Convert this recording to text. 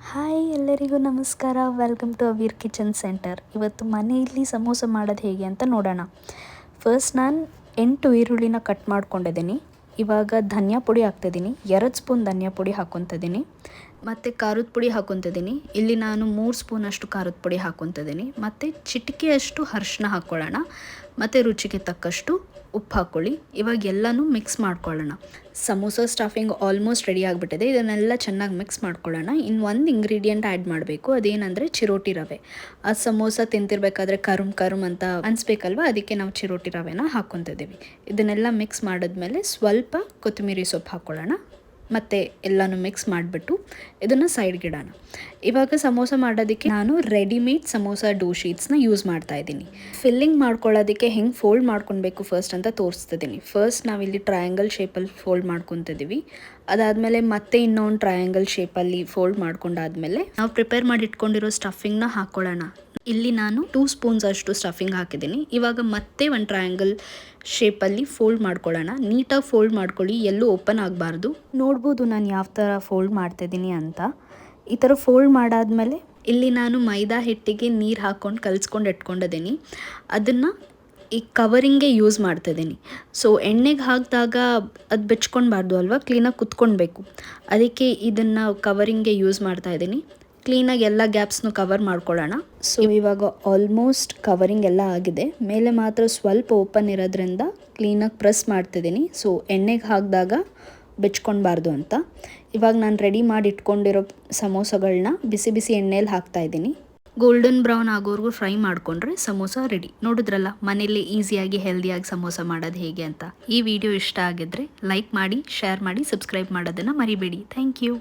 Hi ಎಲ್ಲರಿಗೂ ನಮಸ್ಕಾರ. Welcome to Aveer kitchen center. ಇವತ್ತು ಮನೆಯಲ್ಲಿ ಸಮೋಸ ಮಾಡೋದು ಹೇಗೆ ಅಂತ ನೋಡೋಣ. ಫಸ್ಟ್ ನಾನು 8 ಈರುಳ್ಳಿನ ಕಟ್ ಮಾಡ್ಕೊಂಡಿದ್ದೀನಿ. ಇವಾಗ ಧನಿಯಾ ಪುಡಿ ಹಾಕ್ತಿದ್ದೀನಿ. 2 ಸ್ಪೂನ್ ಧನಿಯಾ ಪುಡಿ ಹಾಕ್ಕೊತಿದ್ದೀನಿ. ಮತ್ತು ಖಾರದ ಪುಡಿ ಹಾಕ್ಕೊತಿದ್ದೀನಿ. ಇಲ್ಲಿ ನಾನು 3 ಸ್ಪೂನಷ್ಟು ಖಾರದ ಪುಡಿ ಹಾಕ್ಕೊತಿದ್ದೀನಿ. ಮತ್ತು ಚಿಟಿಕೆಯಷ್ಟು ಅರಿಶಿನ ಹಾಕ್ಕೊಳ್ಳೋಣ. ಮತ್ತು ರುಚಿಗೆ ತಕ್ಕಷ್ಟು ಉಪ್ಪು ಹಾಕ್ಕೊಳ್ಳಿ. ಇವಾಗ ಎಲ್ಲನೂ ಮಿಕ್ಸ್ ಮಾಡ್ಕೊಳ್ಳೋಣ. ಸಮೋಸ ಸ್ಟಫಿಂಗ್ ಆಲ್ಮೋಸ್ಟ್ ರೆಡಿ ಆಗಿಬಿಟ್ಟಿದೆ. ಇದನ್ನೆಲ್ಲ ಚೆನ್ನಾಗಿ ಮಿಕ್ಸ್ ಮಾಡ್ಕೊಳ್ಳೋಣ. ಇನ್ನು ಒಂದು ಇಂಗ್ರೀಡಿಯೆಂಟ್ ಆ್ಯಡ್ ಮಾಡಬೇಕು. ಅದೇನೆಂದರೆ ಚಿರೋಟಿ ರವೆ. ಆ ಸಮೋಸ ತಿಂತಿರ್ಬೇಕಾದ್ರೆ ಕರುಮ್ ಅಂತ ಅನಿಸ್ಬೇಕಲ್ವ, ಅದಕ್ಕೆ ನಾವು ಚಿರೋಟಿ ರವೆನ ಹಾಕ್ಕೊತಿದ್ದೀವಿ. ಇದನ್ನೆಲ್ಲ ಮಿಕ್ಸ್ ಮಾಡಿದ್ಮೇಲೆ ಸ್ವಲ್ಪ ಕೊತ್ತಂಬರಿ ಸೊಪ್ಪು ಹಾಕ್ಕೊಳ್ಳೋಣ. ಮತ್ತು ಎಲ್ಲನೂ ಮಿಕ್ಸ್ ಮಾಡಿಬಿಟ್ಟು ಇದನ್ನು ಸೈಡ್ಗಿಡೋಣ. ಇವಾಗ ಸಮೋಸ ಮಾಡೋದಕ್ಕೆ ನಾನು ರೆಡಿಮೇಡ್ ಸಮೋಸ ಡೋ ಶೀಟ್ಸ್ನ ಯೂಸ್ ಮಾಡ್ತಾಯಿದ್ದೀನಿ. ಫಿಲ್ಲಿಂಗ್ ಮಾಡ್ಕೊಳ್ಳೋದಕ್ಕೆ ಹೆಂಗೆ ಫೋಲ್ಡ್ ಮಾಡ್ಕೊಳ್ಬೇಕು ಫಸ್ಟ್ ಅಂತ ತೋರಿಸ್ತಿದ್ದೀನಿ. ಫಸ್ಟ್ ನಾವಿಲ್ಲಿ ಟ್ರಯಾಂಗಲ್ ಶೇಪಲ್ಲಿ ಫೋಲ್ಡ್ ಮಾಡ್ಕೊತಿದ್ದೀವಿ. ಅದಾದಮೇಲೆ ಮತ್ತೆ ಇನ್ನೊಂದು ಟ್ರಯಾಂಗಲ್ ಶೇಪಲ್ಲಿ ಫೋಲ್ಡ್ ಮಾಡ್ಕೊಂಡಾದ್ಮೇಲೆ ನಾವು ಪ್ರಿಪೇರ್ ಮಾಡಿ ಇಟ್ಕೊಂಡಿರೋ ಸ್ಟಫಿಂಗ್ನ ಹಾಕ್ಕೊಳ್ಳೋಣ. ಇಲ್ಲಿ ನಾನು 2 ಸ್ಪೂನ್ಸ್ ಅಷ್ಟು ಸ್ಟಫಿಂಗ್ ಹಾಕಿದ್ದೀನಿ. ಇವಾಗ ಮತ್ತೆ ಒಂದು ಟ್ರಯಾಂಗಲ್ ಶೇಪಲ್ಲಿ ಫೋಲ್ಡ್ ಮಾಡ್ಕೊಳ್ಳೋಣ. ನೀಟಾಗಿ ಫೋಲ್ಡ್ ಮಾಡ್ಕೊಳ್ಳಿ, ಎಲ್ಲೂ ಓಪನ್ ಆಗಬಾರ್ದು. ನೋಡ್ಬೋದು ನಾನು ಯಾವ ಥರ ಫೋಲ್ಡ್ ಮಾಡ್ತಿದ್ದೀನಿ ಅಂತ. ಈ ಥರ ಫೋಲ್ಡ್ ಮಾಡಾದ್ಮೇಲೆ ಇಲ್ಲಿ ನಾನು ಮೈದಾ ಹಿಟ್ಟಿಗೆ ನೀರು ಹಾಕ್ಕೊಂಡು ಕಲಿಸ್ಕೊಂಡು ಇಟ್ಕೊಂಡಿದ್ದೀನಿ. ಅದನ್ನು ಈ ಕವರಿಂಗ್ಗೆ ಯೂಸ್ ಮಾಡ್ತಿದ್ದೀನಿ. ಸೊ ಎಣ್ಣೆಗೆ ಹಾಕಿದಾಗ ಅದು ಬೆಚ್ಕೊಳ್ಬಾರ್ದು ಅಲ್ವಾ, ಕ್ಲೀನಾಗಿ ಕುತ್ಕೊಳ್ಬೇಕು. ಅದಕ್ಕೆ ಇದನ್ನು ಕವರಿಂಗ್ಗೆ ಯೂಸ್ ಮಾಡ್ತಾಯಿದ್ದೀನಿ. ಕ್ಲೀನಾಗಿ ಎಲ್ಲ ಗ್ಯಾಪ್ಸ್ನು ಕವರ್ ಮಾಡ್ಕೊಳ್ಳೋಣ. ಸೊ ಇವಾಗ ಆಲ್ಮೋಸ್ಟ್ ಕವರಿಂಗ್ ಎಲ್ಲ ಆಗಿದೆ. ಮೇಲೆ ಮಾತ್ರ ಸ್ವಲ್ಪ ಓಪನ್ ಇರೋದ್ರಿಂದ ಕ್ಲೀನಾಗಿ ಪ್ರೆಸ್ ಮಾಡ್ತಿದ್ದೀನಿ. ಸೊ ಎಣ್ಣೆಗೆ ಹಾಕಿದಾಗ ಬೆಚ್ಕೊಳ್ಬಾರ್ದು ಅಂತ. ಇವಾಗ ನಾನು ರೆಡಿ ಮಾಡಿ ಇಟ್ಕೊಂಡಿರೋ ಸಮೋಸಗಳನ್ನ ಬಿಸಿ ಬಿಸಿ ಎಣ್ಣೆಯಲ್ಲಿ ಹಾಕ್ತಾಯಿದ್ದೀನಿ. ಗೋಲ್ಡನ್ ಬ್ರೌನ್ ಆಗೋವರೆಗೂ ಫ್ರೈ ಮಾಡಿಕೊಂಡ್ರೆ ಸಮೋಸ ರೆಡಿ. ನೋಡಿದ್ರಲ್ಲ, ಮನೇಲಿ ಈಸಿಯಾಗಿ ಹೆಲ್ದಿಯಾಗಿ ಸಮೋಸ ಮಾಡೋದು ಹೇಗೆ ಅಂತ. ಈ ವಿಡಿಯೋ ಇಷ್ಟ ಆಗಿದ್ರೆ ಲೈಕ್ ಮಾಡಿ, ಶೇರ್ ಮಾಡಿ, ಸಬ್ಸ್ಕ್ರೈಬ್ ಮಾಡೋದನ್ನು ಮರಿಬೇಡಿ. Thank you.